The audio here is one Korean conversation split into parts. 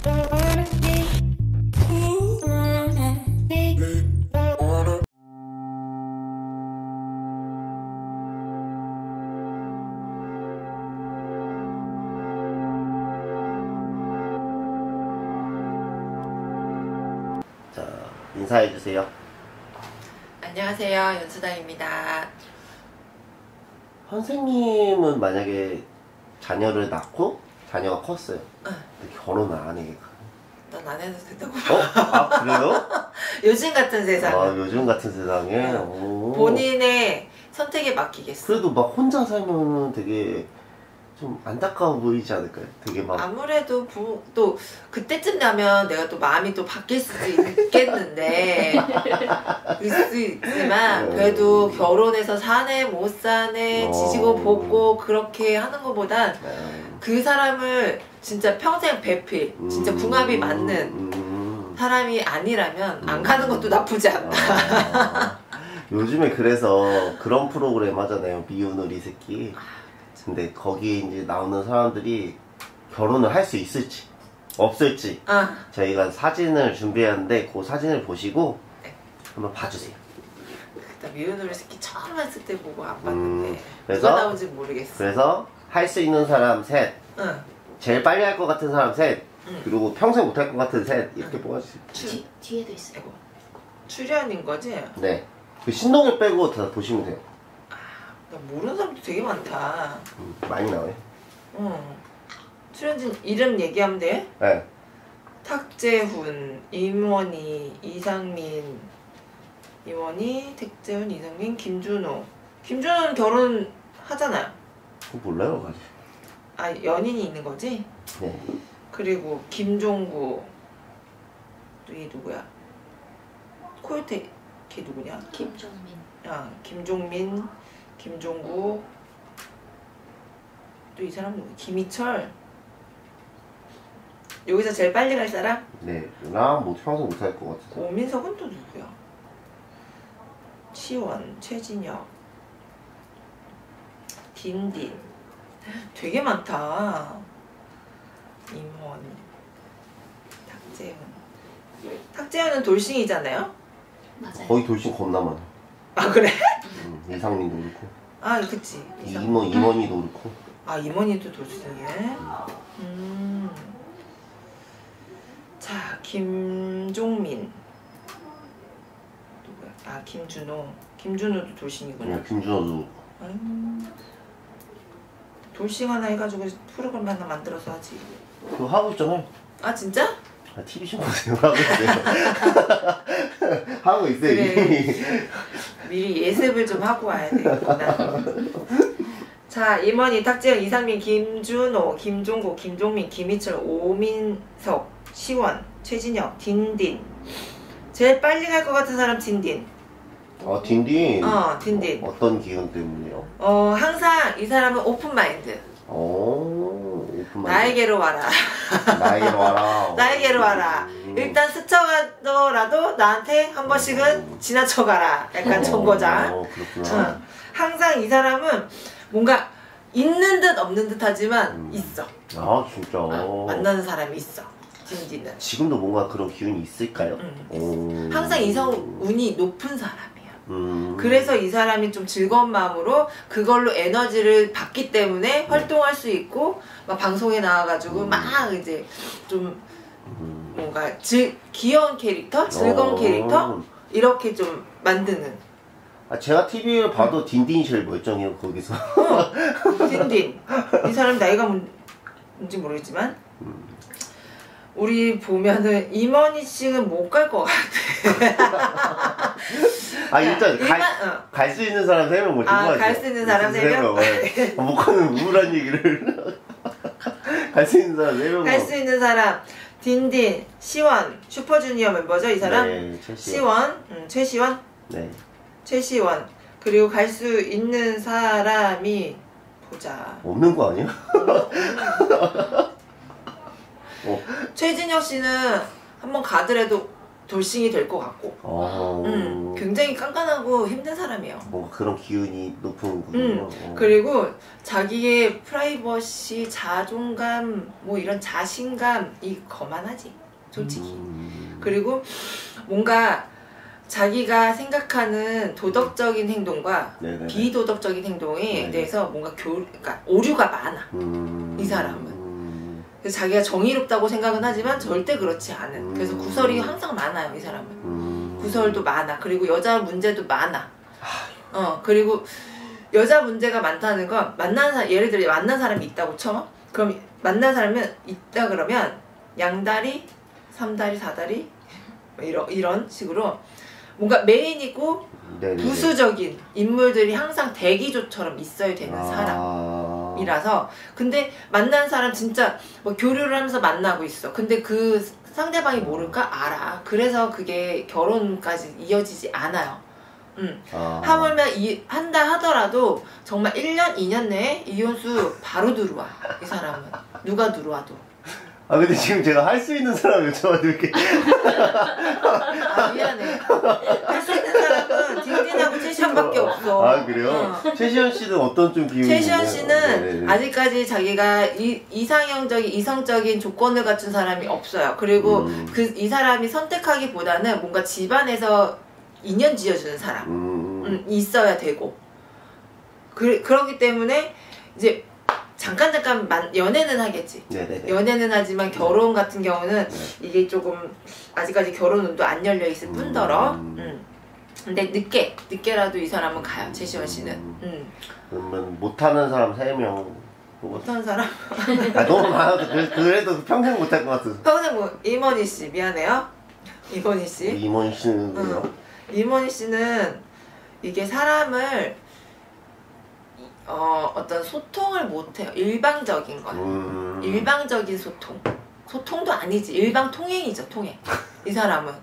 자, 인사해주세요. 안녕하세요, 연수당입니다. 선생님은 만약에 자녀를 낳고 자녀가 컸어요. 근데 결혼을 안 해. 난 안 해도 된다고. 아, 그래요? 요즘 같은 세상에. 아, 요즘 같은 세상에? 오. 본인의 선택에 맡기겠어. 그래도 막 혼자 살면은 되게 좀 안타까워 보이지 않을까요? 되게 막. 아무래도 또 그때쯤 되면 내가 또 마음이 또 바뀔 수도 있겠는데 있을 수 있지만 그래도 결혼해서 사네 못 사네 지지고 볶고 그렇게 하는 것보단 그 사람을 진짜 평생 배필 진짜 궁합이 맞는 사람이 아니라면 안 가는 것도 나쁘지 않다. 요즘에 그래서 그런 프로그램 하잖아요. 미운 우리 새끼. 근데 거기에 이제 나오는 사람들이 결혼을 할 수 있을지 없을지 저희가 사진을 준비했는데 그 사진을 보시고 한번 봐주세요. 나 미운 우리 새끼 처음 했을 때 보고 안 봤는데 그래서 누가 나온지 모르겠어. 그래서 할 수 있는 사람 셋, 제일 빨리 할 것 같은 사람 셋, 그리고 평생 못 할 것 같은 셋 이렇게 뽑아주세요. 뒤에도 있어요. 출연인 거지? 네. 그 신동엽 빼고 다 보시면 돼요. 나 모르는 사람도 되게 많다. 많이 나와요. 출연진 이름 얘기하면 돼? 네. 탁재훈, 임원희, 이상민, 임원희, 탁재훈, 이상민, 김준호. 김준호는 결혼하잖아요. 그거 몰라요, 아직. 아, 연인이 있는 거지? 네. 그리고 김종구. 또 얘 누구야? 코요태 걔 누구냐? 김종민. 김종민, 김종구. 또 이 사람 누구? 김희철. 여기서 제일 빨리 갈 사람? 네. 나 뭐 평생 못 할 것 같아서. 오민석은 또 누구야? 시원, 최진혁, 딘딘. 되게 많다. 임원, 탁재훈. 탁재훈은 돌싱이잖아요? 맞아요. 거의 돌싱 겁나 많아. 아, 그래? 이상민도 그렇고. 아, 그치. 임원희도 그렇고. 아, 임원희도 돌싱이에? 자, 김종민. 누구야? 아, 김준호. 김준호도 돌싱이구나. 네, 김준호도. 돌싱 하나 해가지고 프로그램 하나 만들어서 하지. 그거 하고 있잖아요. 아, 진짜? 아, TV 좀 보세요. 하고 있어요. 하고 있어요, 그래. 이미. 미리 예습을 좀 하고 와야 되겠구나. 자, 임원희, 탁재훈, 이상민, 김준호, 김종국, 김종민, 김희철, 오민석, 시원, 최진혁, 딘딘. 제일 빨리 갈 것 같은 사람 딘딘. 아, 딘딘. 딘딘. 어떤 기운 때문에요? 항상 이 사람은 오픈 마인드. 오픈 마인드. 나에게로 와라. 나에게로 와라. 나에게로 와라. 일단 스쳐가더라도 나한테 한 번씩은 지나쳐가라. 약간 정거장. 그렇구나. 항상 이 사람은 뭔가 있는 듯 없는 듯 하지만 있어. 아, 진짜. 만나는 사람이 있어. 딘딘은. 지금도 뭔가 그런 기운이 있을까요? 항상 이성 운이 높은 사람이야. 그래서 이 사람이 좀 즐거운 마음으로 그걸로 에너지를 받기 때문에 활동할 수 있고 막 방송에 나와가지고 막 이제 좀 뭔가 귀여운 캐릭터, 즐거운 캐릭터 이렇게 좀 만드는. 아, 제가 TV를 봐도 딘딘이 제일 멀쩡해요, 거기서. 딘딘. 이 사람 나이가 뭔지 모르겠지만 우리 보면은 임원희 씨는 못 갈 것 같아. 아, 일단 갈 수 있는 사람 3명 뭐 갈 수 있는 사람 3명? 못 가는 우울한 얘기를. 갈 수 있는 사람 4명. 갈 수 있는 사람 딘딘, 시원, 슈퍼주니어 멤버죠, 이 사람? 네, 시원, 최시원? 네. 최시원. 그리고 갈 수 있는 사람이 보자. 없는 거 아니야? 최진혁 씨는 한번 가더라도 돌싱이 될 것 같고. 굉장히 깐깐하고 힘든 사람이에요. 뭔가 그런 기운이 높은군요. 그리고 자기의 프라이버시, 자존감, 뭐 이런 자신감이 거만하지, 솔직히. 그리고 뭔가 자기가 생각하는 도덕적인 행동과 네네네. 비도덕적인 행동에 네네. 대해서 뭔가 그러니까 오류가 많아. 이 사람은. 그래서 자기가 정의롭다고 생각은 하지만 절대 그렇지 않은. 그래서 구설이 항상 많아요, 이 사람은. 구설도 많아. 그리고 여자 문제도 많아. 그리고 여자 문제가 많다는 건 예를 들어 만난 사람이 있다고 쳐. 그럼 만난 사람은 있다 그러면 양다리, 삼다리, 사다리 이런 식으로 뭔가 메인이고 네네네. 부수적인 인물들이 항상 대기조처럼 있어야 되는 사람이라서. 근데 만난 사람 진짜 뭐 교류를 하면서 만나고 있어. 근데 그 상대방이 모를까? 알아. 그래서 그게 결혼까지 이어지지 않아요. 하물며 한다 하더라도 정말 1년, 2년 내에 이혼수 바로 들어와. 이 사람은. 누가 들어와도. 근데 지금 제가 할 수 있는 사람 여쭤봐도 이렇게. 미안해. 할 수 있는 사람은 딘딘하고 최시현밖에 없어. 그래요? 최시현 씨는 어떤 좀 기운이 최시현 씨는 네네네. 아직까지 자기가 이성적인 조건을 갖춘 사람이 없어요. 그리고 이 사람이 선택하기보다는 뭔가 집안에서 인연 지어주는 사람 있어야 되고. 그렇기 때문에 이제 잠깐 연애는 하겠지. 네네네. 연애는 하지만 결혼 같은 경우는 이게 조금 아직까지 결혼 운도 안 열려 있을 뿐더러. 근데 늦게라도 이 사람은 가요. 최시원 씨는. 그러면 못하는 사람 3명. 못하는 사람? 너무 많아도 그래도 평생 못할 것 같아서. 평생 이모니 씨 미안해요. 이모니 씨. 이모니 씨는요? 이모니 씨는 이게 사람을 어떤 소통을 못해요. 일방적인 거예요. 일방적인 소통도 아니지. 일방 통행이죠, 통행. 이 사람은.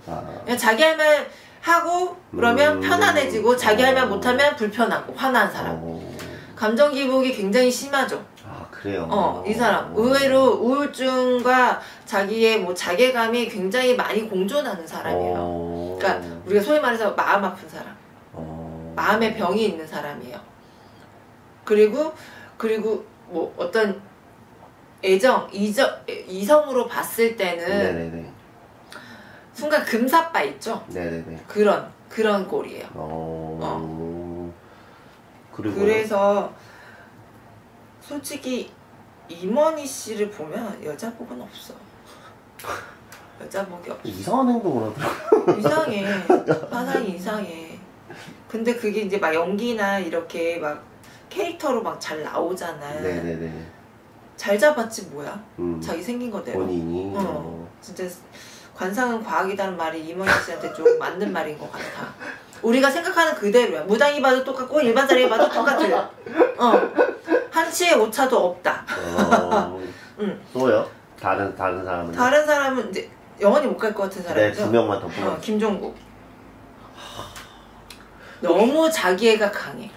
그냥 자기 할 말 하고 그러면 편안해지고 자기 할 말 못하면 불편하고 화난 사람. 감정 기복이 굉장히 심하죠. 그래요? 이 사람. 의외로 우울증과 자기의 뭐 자괴감이 굉장히 많이 공존하는 사람이에요. 그러니까 우리가 소위 말해서 마음 아픈 사람. 마음에 병이 있는 사람이에요. 그리고 뭐 어떤 이성으로 봤을 때는 네네네. 순간 금사빠 있죠? 네네네. 그런 꼴이에요. 그래서 솔직히 이모니 씨를 보면 여자복은 없어. 여자복이 없어. 이상한 행동을 하더라고요. 이상해. 사상이 이상해. 근데 그게 이제 막 연기나 이렇게 막 캐릭터로 막 잘 나오잖아. 네네네. 잘 잡았지 뭐야. 자기 생긴 거대로. 본인이. 진짜 관상은 과학이라는 말이 이모니 씨한테 좀 맞는 말인 것 같아. 우리가 생각하는 그대로야. 무당이 봐도 똑같고 일반 사람이 봐도 똑같아요. 한치의 오차도 없다. 또요? 다른 사람은? 다른 사람은 이제 영원히 못 갈 것 같은 사람이죠. 네, 2명만 더 뽑아. 김종국. 너무 자기애가 강해.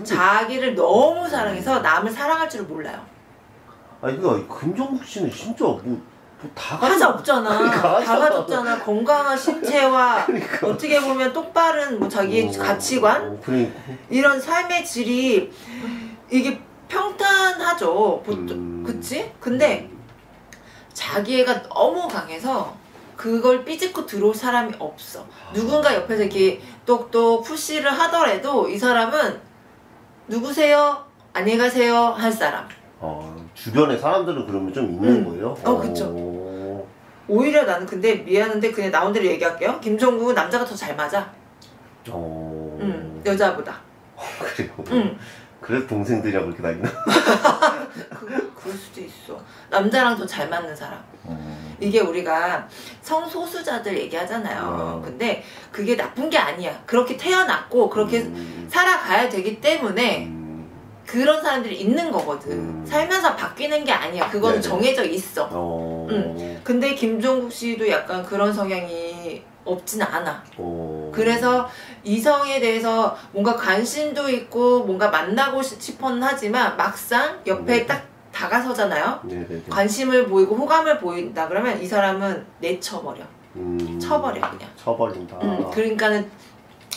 자기를 너무 사랑해서 남을 사랑할 줄을 몰라요. 그러니까 김종국 씨는 진짜 다 없잖아. 다 가졌잖아. 건강한 신체와 그러니까. 어떻게 보면 똑바른 뭐 자기의 가치관 그러니까. 이런 삶의 질이 이게 평탄하죠. 그치? 근데 자기애가 너무 강해서 그걸 삐집고 들어올 사람이 없어. 누군가 옆에서 이렇게 똑똑 푸시를 하더라도 이 사람은 누구세요? 안녕히 가세요? 할 사람. 주변에 사람들은 그러면 좀 있는 거예요? 그쵸. 오히려 나는 근데 미안한데 그냥 나온 대로 얘기할게요. 김종국은 남자가 더 잘 맞아. 여자보다. 그래요? 그래서 동생들이랑 그렇게 다니나? 그럴 수도 있어. 남자랑 더 잘 맞는 사람. 이게 우리가 성소수자들 얘기하잖아요. 근데 그게 나쁜 게 아니야. 그렇게 태어났고 그렇게 살아가야 되기 때문에 그런 사람들이 있는 거거든. 살면서 바뀌는 게 아니야. 그건 정해져 있어. 근데 김종국 씨도 약간 그런 성향이 없진 않아. 그래서 이성에 대해서 뭔가 관심도 있고 뭔가 만나고 싶어는 하지만 막상 옆에 딱 다가서잖아요. 관심을 보이고 호감을 보인다 그러면 이 사람은 내쳐버려. 쳐버려 그냥. 쳐버린다. 그러니까는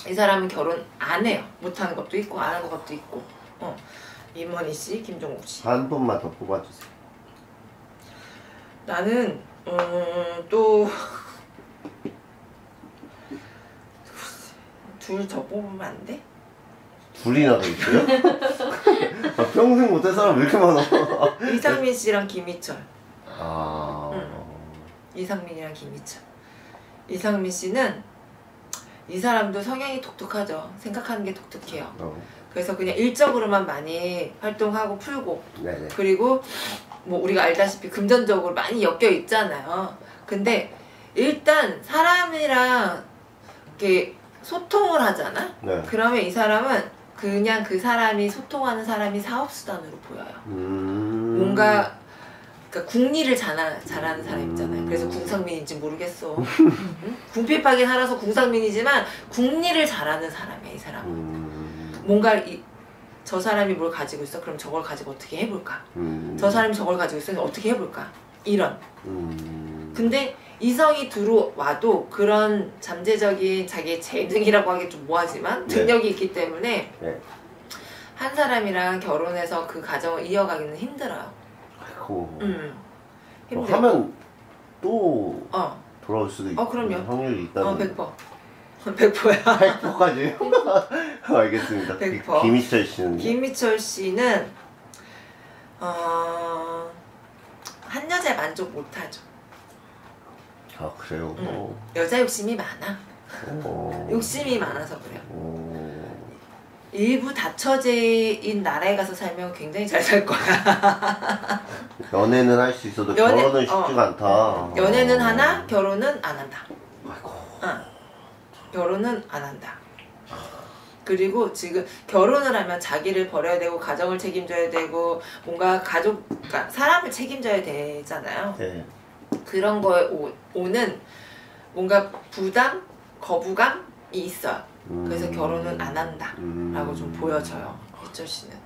이 사람은 결혼 안 해요. 못하는 것도 있고 안 하는 것도 있고. 임원희 씨, 김종욱 씨. 한 분만 더 뽑아주세요. 나는 또 둘 더 뽑으면 안 돼? 둘이나 더 있어요? 아, 평생 못할 사람 왜 이렇게 많아? 이상민 씨랑 김희철. 아. 이상민이랑 김희철. 이상민 씨는 이 사람도 성향이 독특하죠. 생각하는 게 독특해요. 그래서 그냥 일적으로만 많이 활동하고 풀고. 네네. 그리고 뭐 우리가 알다시피 금전적으로 많이 엮여 있잖아요. 근데 일단 사람이랑 이렇게 소통을 하잖아. 네. 그러면 이 사람은 그냥 그 사람이 소통하는 사람이 사업수단으로 보여요. 뭔가 그러니까 궁리를 잘하는 사람 있잖아요. 그래서 궁상민인지 모르겠어. 궁핍하게 살아서 궁상민이지만 궁리를 잘하는 사람이야 이 사람은. 뭔가 저 사람이 뭘 가지고 있어? 그럼 저걸 가지고 어떻게 해볼까? 저 사람이 저걸 가지고 있어? 어떻게 해볼까? 이런. 근데 이성이 들어와도 그런 잠재적인 자기의 재능이라고 하기 좀 뭐하지만 능력이 있기 때문에 한 사람이랑 결혼해서 그 가정을 이어가기는 힘들어요. 힘들고. 하면 또 돌아올 수도 있고 그럼요. 확률이 있다는 100%. 100%야. 100%까지? 알겠습니다. 100%. 김희철 씨는? 김희철 씨는 한 여자에 만족 못하죠. 아 그래요? 여자 욕심이 많아. 욕심이 많아서 그래요. 일부 다처제인 나라에 가서 살면 굉장히 잘 살 거야. 연애는 할 수 있어도 결혼은 쉽지가 않다. 연애는 하나, 결혼은 안 한다. 아이고. 결혼은 안 한다. 그리고 지금 결혼을 하면 자기를 버려야 되고 가정을 책임져야 되고 뭔가 그러니까 사람을 책임져야 되잖아요. 네. 그런 거에 오는 뭔가 부담, 거부감이 있어요. 그래서 결혼은 안 한다 라고 좀 보여져요. 희철 씨는,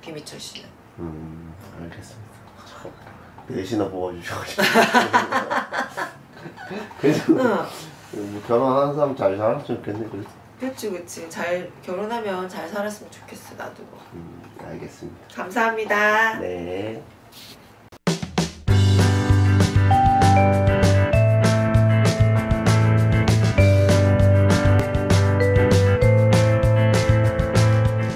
김희철 씨는. 알겠습니다. 넷이나 뽑아주셔가지고. 그래서 뭐 결혼하는 사람 잘 살았으면 좋겠네. 그치. 잘 결혼하면 잘 살았으면 좋겠어 나도. 알겠습니다. 감사합니다. 네.